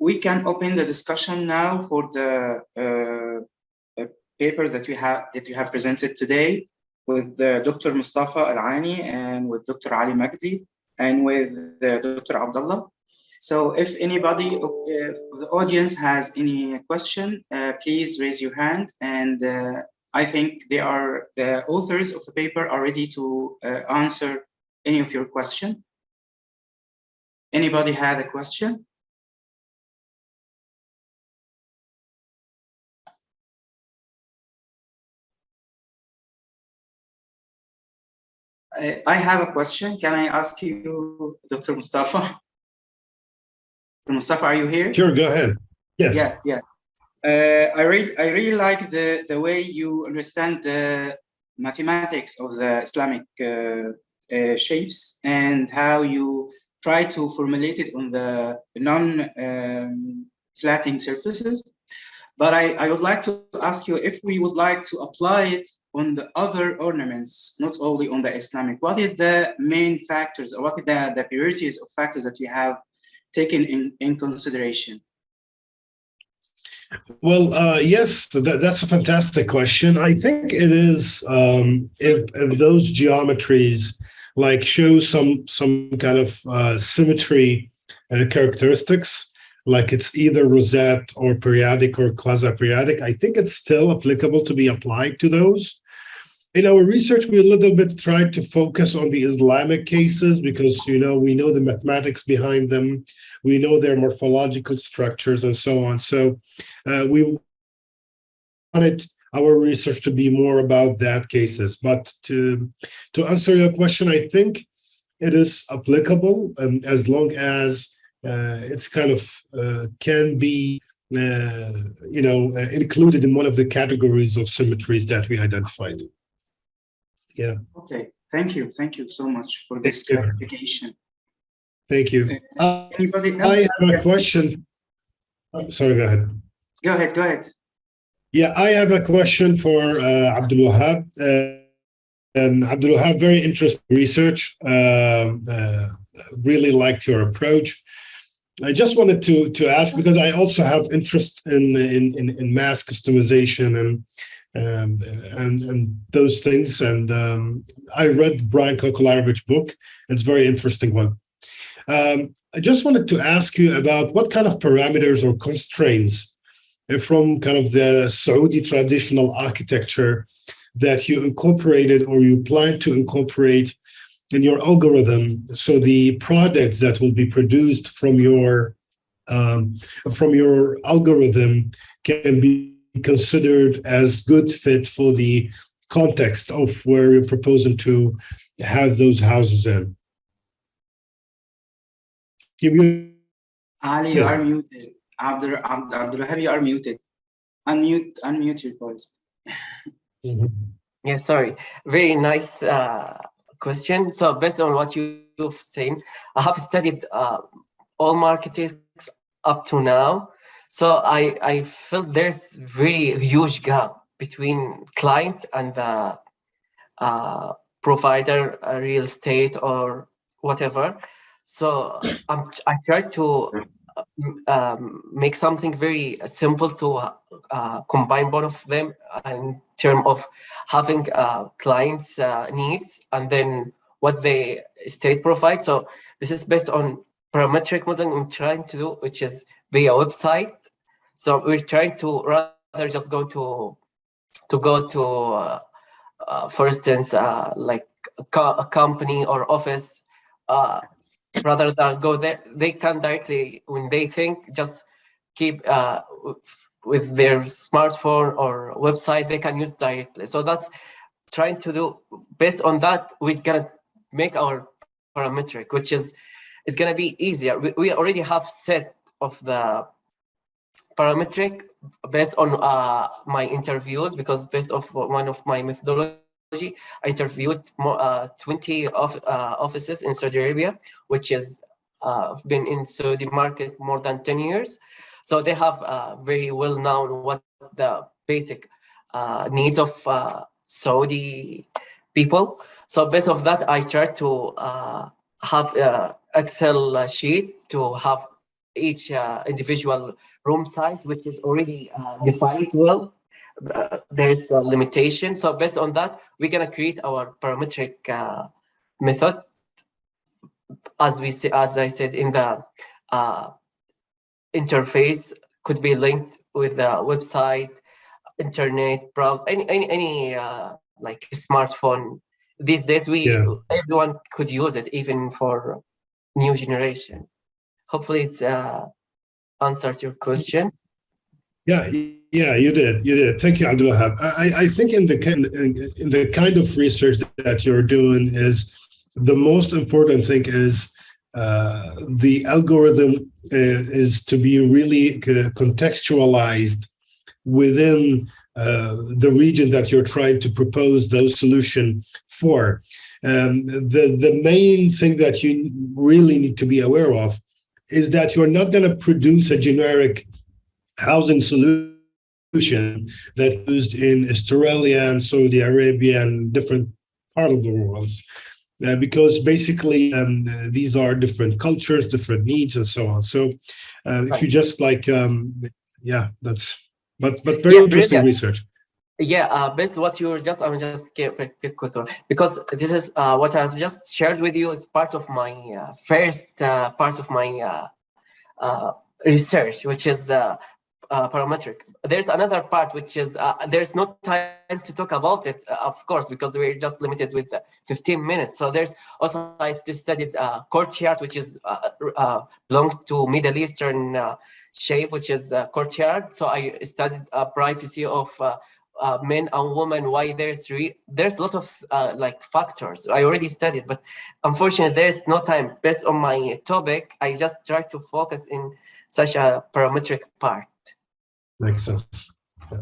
we can open the discussion now for the paper that you have presented today with Dr. Mustafa Al-Ani and with Dr. Ali Magdi and with Dr. Abdullah. So if anybody of the audience has any question, please raise your hand, and I think the authors of the paper are ready to answer any of your question. Anybody had a question? I have a question. Can I ask you, Dr. Mustafa? Dr. Mustafa, are you here? Sure, go ahead. Yes. Yeah. I really like the way you understand the mathematics of the Islamic shapes and how you try to formulate it on the non-flattening surfaces. But I would like to ask you if we would like to apply it on the other ornaments, not only on the Islamic. What is the main factors, or what are the priorities of factors that you have taken in consideration? Well, yes, that's a fantastic question. I think it is if those geometries like show some kind of symmetry characteristics, like it's either rosette or periodic or quasi-periodic, I think it's still applicable to be applied to those. In our research, we a little bit tried to focus on the Islamic cases because, we know the mathematics behind them. We know their morphological structures and so on. So we wanted our research to be more about that cases. But to answer your question, I think it is applicable as long as it's kind of can be included in one of the categories of symmetries that we identified. Yeah. Okay. Thank you so much for this clarification. Thank you. Anybody else? I have a question. Sorry, go ahead. Go ahead. Yeah, I have a question for Abdul Wahab. Abdul Wahab, very interesting research. Really liked your approach. I just wanted to ask, because I also have interest in mass customization and those things. And I read Brian Kokolarevich's book. It's a very interesting one. I just wanted to ask you about what kind of parameters or constraints from kind of the Saudi traditional architecture that you incorporated or you plan to incorporate in your algorithm, so the products that will be produced from your algorithm can be considered as good fit for the context of where you're proposing to have those houses in. Ali, you are muted. Abdulwahab, you are muted. Unmute your voice. Yeah, sorry. Very nice question. So based on what you've seen, I have studied all marketers up to now. So I felt there's very huge gap between client and the provider, real estate or whatever. So I tried to make something very simple to combine both of them in terms of having clients' needs and then what the state provides. So this is based on parametric modeling I'm trying to do, which is via website. So we're trying to rather just go to for instance, like a company or office, rather than go there, they can directly, when they think, just keep with their smartphone or website, they can use directly. So that's trying to do, based on that, we're gonna make our parametric, which is, it's gonna be easier. We already have set of the parametric based on my interviews, because based off one of my methodology, I interviewed 20 offices in Saudi Arabia, which is been in Saudi market more than 10 years. So they have very well known what the basic needs of Saudi people. So based off that, I tried to have Excel sheet to have each individual room size, which is already defined well. There's a limitation. So based on that, we're gonna create our parametric method, as I said in the interface, could be linked with the website, internet browser, any like smartphone. These days, everyone could use it, even for new generation. Hopefully, it's answered your question. Yeah, you did. Thank you, Abdulwahab. I think in the kind of research that you're doing, is the most important thing is the algorithm is to be really contextualized within the region that you're trying to propose those solutions for. The main thing that you really need to be aware of is that you're not going to produce a generic housing solution that's used in Australia and Saudi Arabia and different part of the world. Because basically these are different cultures, different needs, and so on. So if you just like, that's, but very interesting research. Yeah, based on what you were just, I'm just quick one, because this is what I've just shared with you is part of my first part of my research, which is parametric. There's another part which is there's no time to talk about it, of course, because we're just limited with 15 minutes. So there's also, I studied courtyard, which is belongs to Middle Eastern shape, which is courtyard. So I studied privacy of men and women, why there's a lot of like factors I already studied, but unfortunately there's no time. Based on my topic, I just try to focus in such a parametric part. Makes sense. Yeah.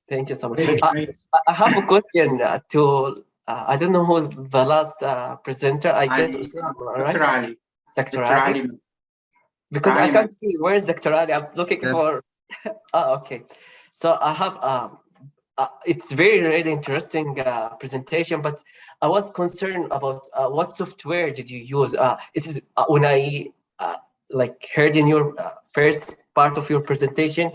Thank you so much. I have a question to I don't know who's the last presenter. I guess Usama, right? Dr. Ali. Dr. Ali. Because I can't see where's Dr. Ali. I'm looking for. Okay. So I have it's really interesting presentation, but I was concerned about what software did you use? It is when I like heard in your first part of your presentation,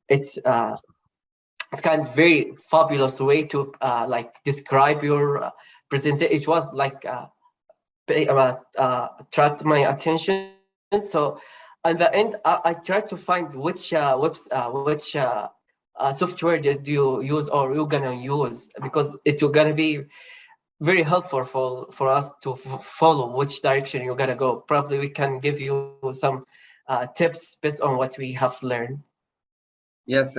it's kind of very fabulous way to like describe your presentation. It was like attract my attention. So at the end, I tried to find which software did you use or you're gonna use, because it's gonna be very helpful for us to follow which direction you're gonna go. Probably we can give you some tips based on what we have learned. Yes.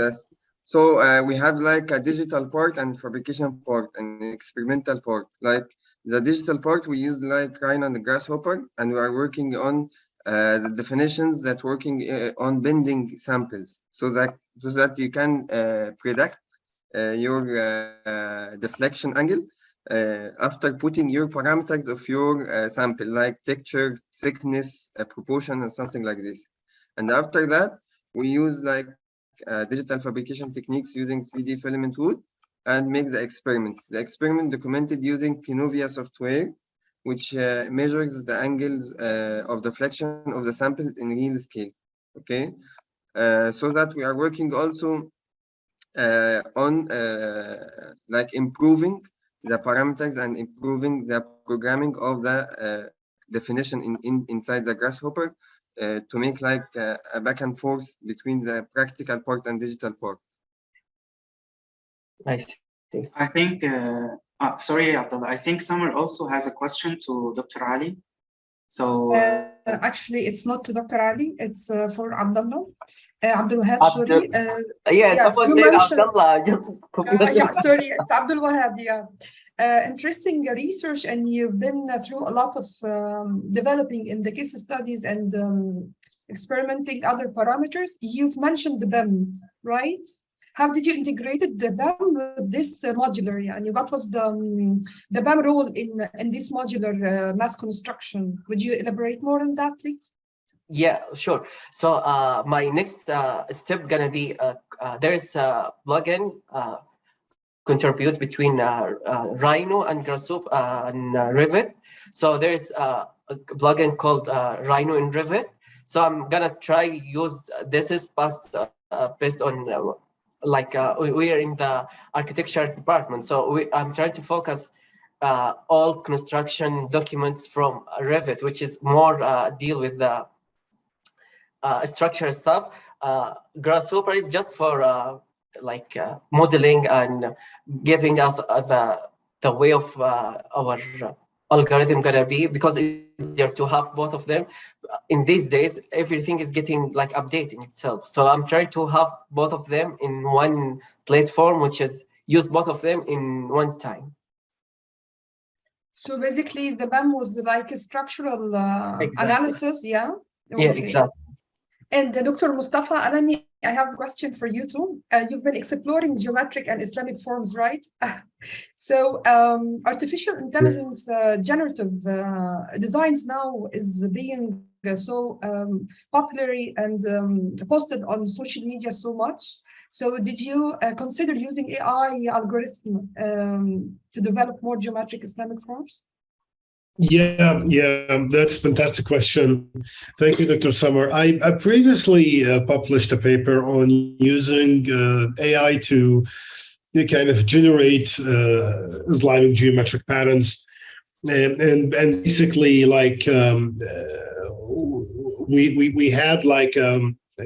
So we have like a digital part and fabrication part and experimental part. Like the digital part, we use like Rhino and Grasshopper, and we are working on the definitions that working on bending samples, so that you can predict your deflection angle after putting your parameters of your sample, like texture, thickness, proportion, and something like this. And after that, we use like digital fabrication techniques using 3D filament wood and make the experiment. The experiment documented using Kinovia software, which measures the angles of deflection of the sample in real scale. Okay, so that we are working also on like improving the parameters and improving the programming of the definition inside the Grasshopper to make like a back and forth between the practical part and digital part. Nice. I think, sorry, Abdullah, I think Summer also has a question to Dr. Ali. So actually, it's not to Dr. Ali, it's for Abdullah. Abdulwahab, sorry. Sorry, it's Abdulwahab, yeah. Interesting research, and you've been through a lot of developing in the case studies and experimenting other parameters. You've mentioned the BIM, right? How did you integrate the BIM with this modular? And what was the BIM role in this modular mass construction? Would you elaborate more on that, please? Yeah, sure. So my next step gonna be there is a plugin contribute between Rhino and Grasshopper and Revit. So there's a plugin called Rhino in Revit. So I'm gonna try use this is based on we are in the architecture department, so I'm trying to focus all construction documents from Revit, which is more deal with the structure stuff. Grasshopper is just for modeling and giving us the way of our algorithm gonna be, because easier to have both of them. In these days, everything is getting like updating itself. So I'm trying to have both of them in one platform, which is use both of them in one time. So basically, the BEM was like a structural Exactly. analysis, yeah? Yeah, Okay. exactly. And Dr. Mustafa Alani, I have a question for you too. You've been exploring geometric and Islamic forms, right? So artificial intelligence generative designs now is being so popular and posted on social media so much. So did you consider using AI algorithm to develop more geometric Islamic forms? Yeah, that's a fantastic question. Thank you, Dr. Summer. I previously published a paper on using AI to kind of generate Islamic geometric patterns, and basically like we had like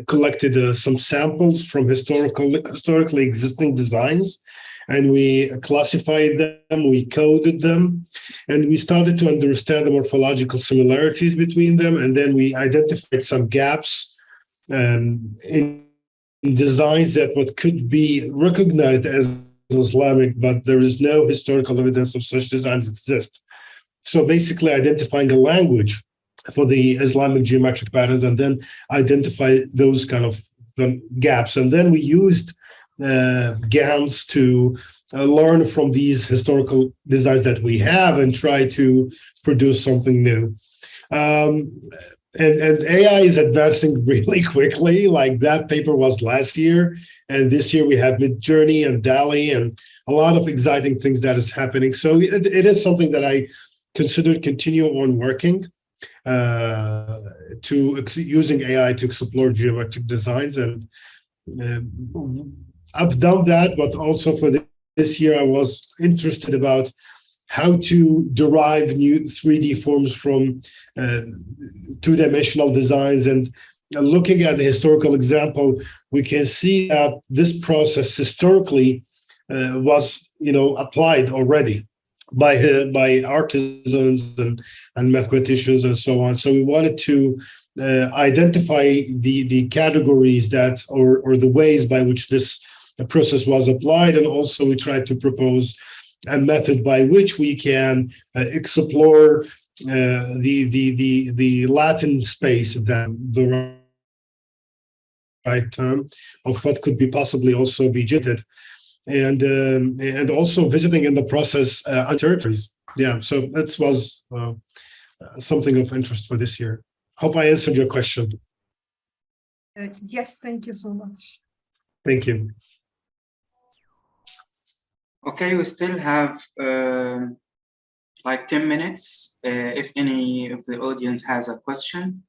collected some samples from historically existing designs, and we classified them, we coded them, and we started to understand the morphological similarities between them. And then we identified some gaps in designs that what could be recognized as Islamic, but there is no historical evidence of such designs exist. So basically identifying a language for the Islamic geometric patterns, and then identify those kind of gaps. And then we used GANs to learn from these historical designs that we have and try to produce something new. And AI is advancing really quickly. Like that paper was last year, and this year we have Midjourney and DALL-E and a lot of exciting things that is happening. So it is something that I consider continue on working to using AI to explore geometric designs. And I've done that, but also for this year, I was interested about how to derive new 3D forms from two-dimensional designs. And looking at the historical example, we can see that this process historically was, applied already by artisans and mathematicians and so on. So we wanted to identify the categories that or the ways by which this process was applied, and also we tried to propose a method by which we can explore the Latin space, the right term, of what could be possibly also be generated, and also visiting in the process territories. Yeah, so that was something of interest for this year. Hope I answered your question. Yes, thank you so much. Thank you. Okay, we still have like 10 minutes. If any of the audience has a question.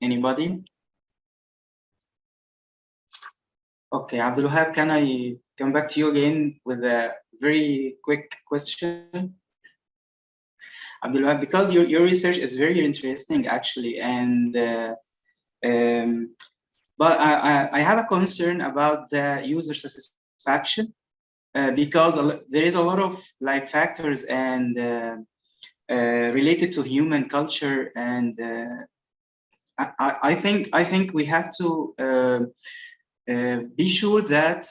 Anybody? Okay, Abdulwahab, can I come back to you again with a very quick question? Abdulwahab, because your research is very interesting actually, and but I have a concern about the user satisfaction because there is a lot of like factors and related to human culture, and I think we have to be sure that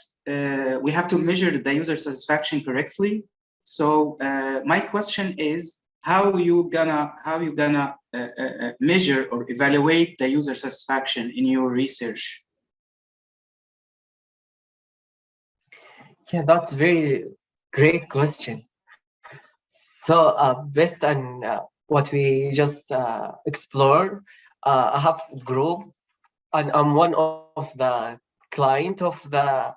we have to measure the user satisfaction correctly. So my question is, how you gonna measure or evaluate the user satisfaction in your research? Yeah, that's very great question. So based on what we just explored, I have a group, and I'm one of the client of the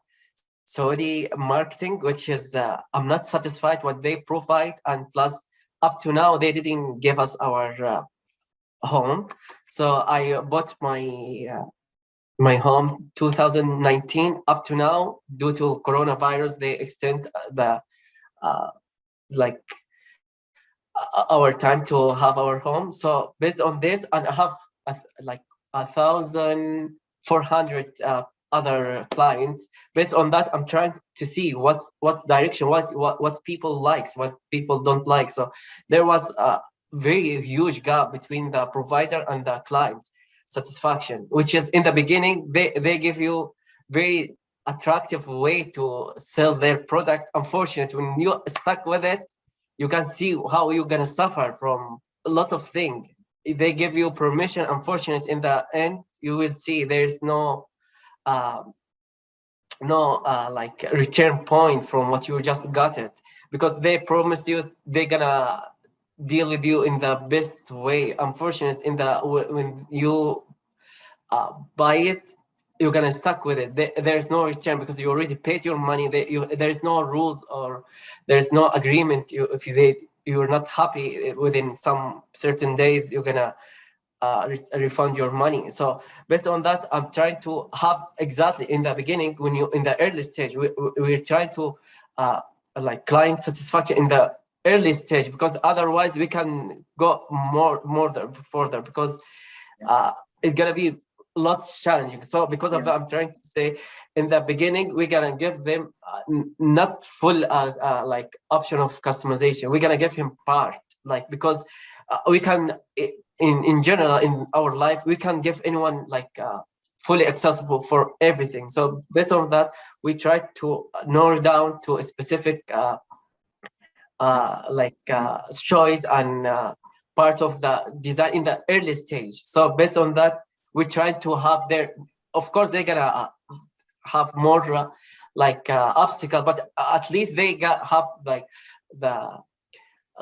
Saudi marketing, which is I'm not satisfied what they provide, and plus up to now, they didn't give us our home. So I bought my home 2019. Up to now, due to coronavirus, they extend the like our time to have our home. So based on this, and I have like 1,400 other clients. Based on that, I'm trying to see what direction, what people likes, what people don't like. So there was a very huge gap between the provider and the client satisfaction, which is in the beginning they give you very attractive way to sell their product. Unfortunately, when you're stuck with it, you can see how you're gonna suffer from lots of things. They give you permission. Unfortunately, in the end, you will see there's no like return point from what you just got it, because they promised you they're gonna deal with you in the best way. Unfortunately, when you buy it, you're gonna stuck with it. There's no return because you already paid your money. There's no rules or there's no agreement. You're not happy within some certain days, you're gonna refund your money. So based on that, I'm trying to have exactly in the beginning, when you in the early stage, we're trying to like client satisfaction in the early stage, because otherwise we can go further because it's gonna be lots challenging. So because of that, I'm trying to say in the beginning, we're gonna give them not full like option of customization. We're gonna give him part, like, because we can in general in our life, we can give anyone like fully accessible for everything. So based on that, we try to narrow down to a specific choice and part of the design in the early stage. So based on that, we try to have their, of course they're gonna have more obstacle, but at least they have like the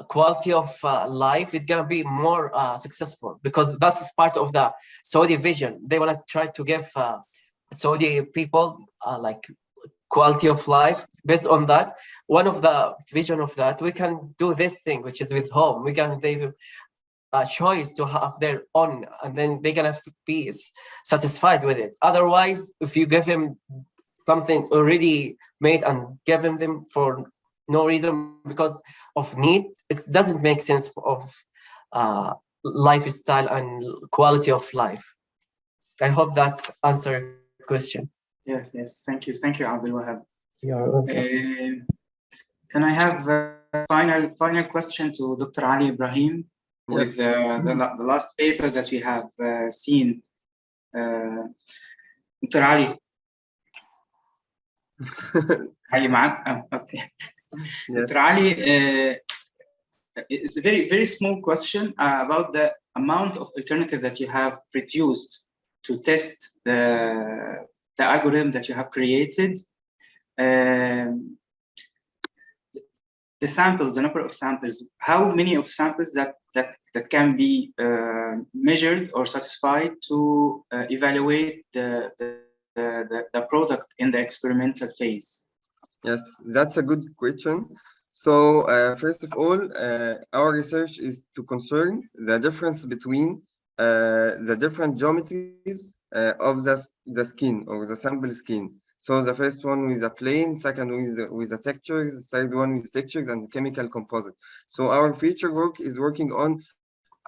quality of life. It's gonna be more successful, because that's part of the Saudi vision. They want to try to give Saudi people like quality of life. Based on that, one of the vision of that, we can do this thing, which is with home. We can give them a choice to have their own, and then they're gonna be satisfied with it. Otherwise, if you give him something already made and giving them for no reason because of need, it doesn't make sense of lifestyle and quality of life. I hope that answered your question. Yes, thank you, Abdul Wahab. You're welcome. Can I have a final question to Dr. Ali Ibrahim with the last paper that we have seen? Dr. Ali. Ali معك? Okay. Yes. Dr. Ali, it's a very small question about the amount of alternative that you have produced to test the algorithm that you have created. The samples, the number of samples, how many of samples that can be measured or satisfied to evaluate the product in the experimental phase? Yes, that's a good question. So first of all, our research is to concern the difference between the different geometries of the skin or the sample skin. So the first one with a plane, second one with the textures, third one with textures and chemical composite. So our future work is working on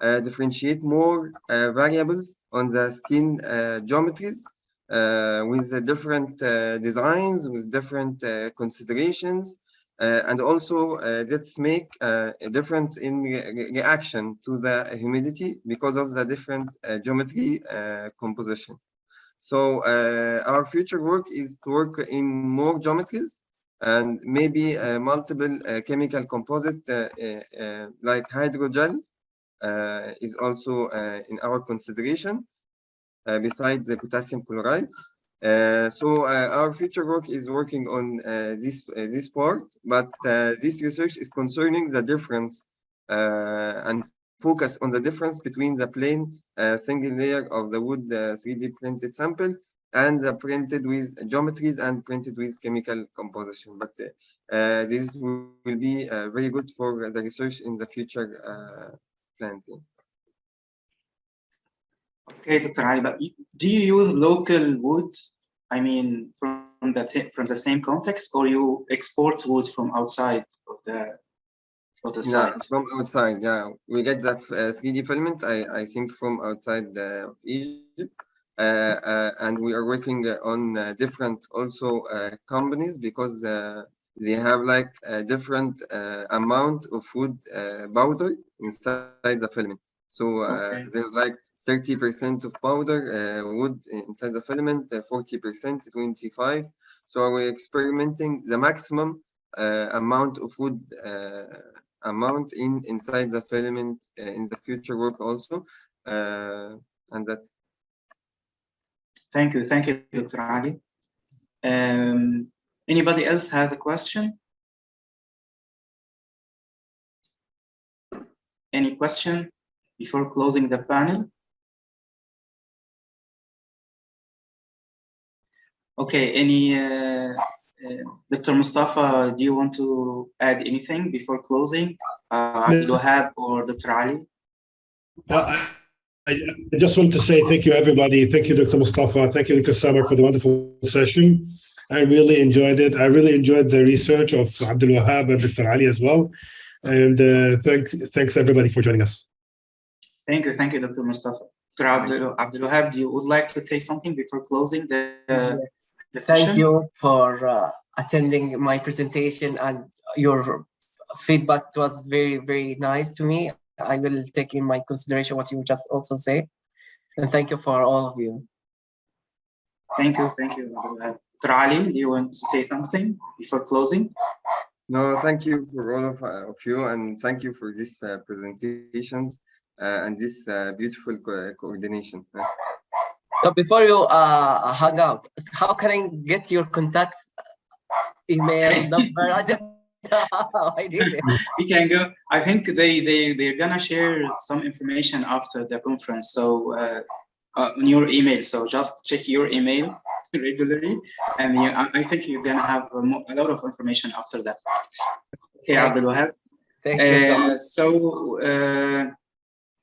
differentiate more variables on the skin geometries with the different designs, with different considerations, and also let's make a difference in reaction to the humidity because of the different geometry composition. So our future work is to work in more geometries and maybe multiple chemical composite like hydrogel is also in our consideration besides the potassium chloride. So our future work is working on this part, but this research is concerning the difference and focus on the difference between the plain single layer of the wood 3D printed sample and printed with geometries and printed with chemical composition. But this will be very good for the research in the future plans. Okay, Dr. Ali, but do you use local wood? I mean, from the same context, or you export wood from outside of the Yeah, site? from outside. Yeah, we get the 3D filament. I think from outside of Egypt, and we are working on different also companies because they have like a different amount of wood powder inside the filament. So Okay. there's like 30% of powder wood inside the filament, 40%, 25. So we're experimenting the maximum amount of wood amount inside the filament in the future work also, and that's. Thank you, Dr. Ali. Anybody else has a question? Any question before closing the panel? Okay, any Dr. Mustafa, do you want to add anything before closing? Abdulwahab or Dr. Ali? I just want to say thank you, everybody. Thank you, Dr. Mustafa. Thank you, Dr. Samar, for the wonderful session. I really enjoyed it. I really enjoyed the research of Abdulwahab and Dr. Ali as well. And thanks everybody for joining us. Thank you, Dr. Mustafa. Dr. Abdulwahab, do you would like to say something before closing the session? Thank you for attending my presentation, and your feedback was very, very nice to me. I will take in my consideration what you just also say. And thank you for all of you. Thank you. Dr. Ali, do you want to say something before closing? No, thank you for all of you, and thank you for this presentations and this beautiful coordination. So before you hang out, how can I get your contact email number? I did it. We can go. I think they're gonna share some information after the conference. So on your email. So just check your email regularly, and I think you're gonna have a lot of information after that. Okay, Abdulwahab. Thank you so much. So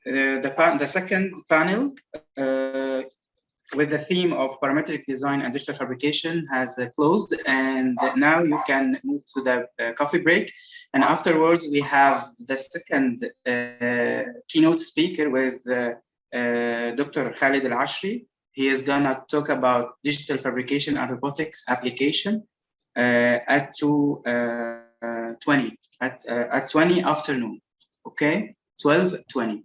the second panel with the theme of parametric design and digital fabrication has closed, and now you can move to the coffee break. And afterwards, we have the second keynote speaker with Dr. Khalid Al-Ashri. He is gonna talk about digital fabrication and robotics application at 20 afternoon. Okay, 12:20.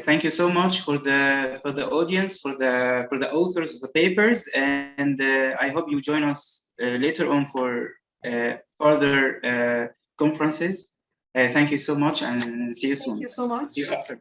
Thank you so much for the audience, for the authors of the papers, and I hope you join us later on for further conferences. Thank you so much, and see you soon. Thank you so much. See you after.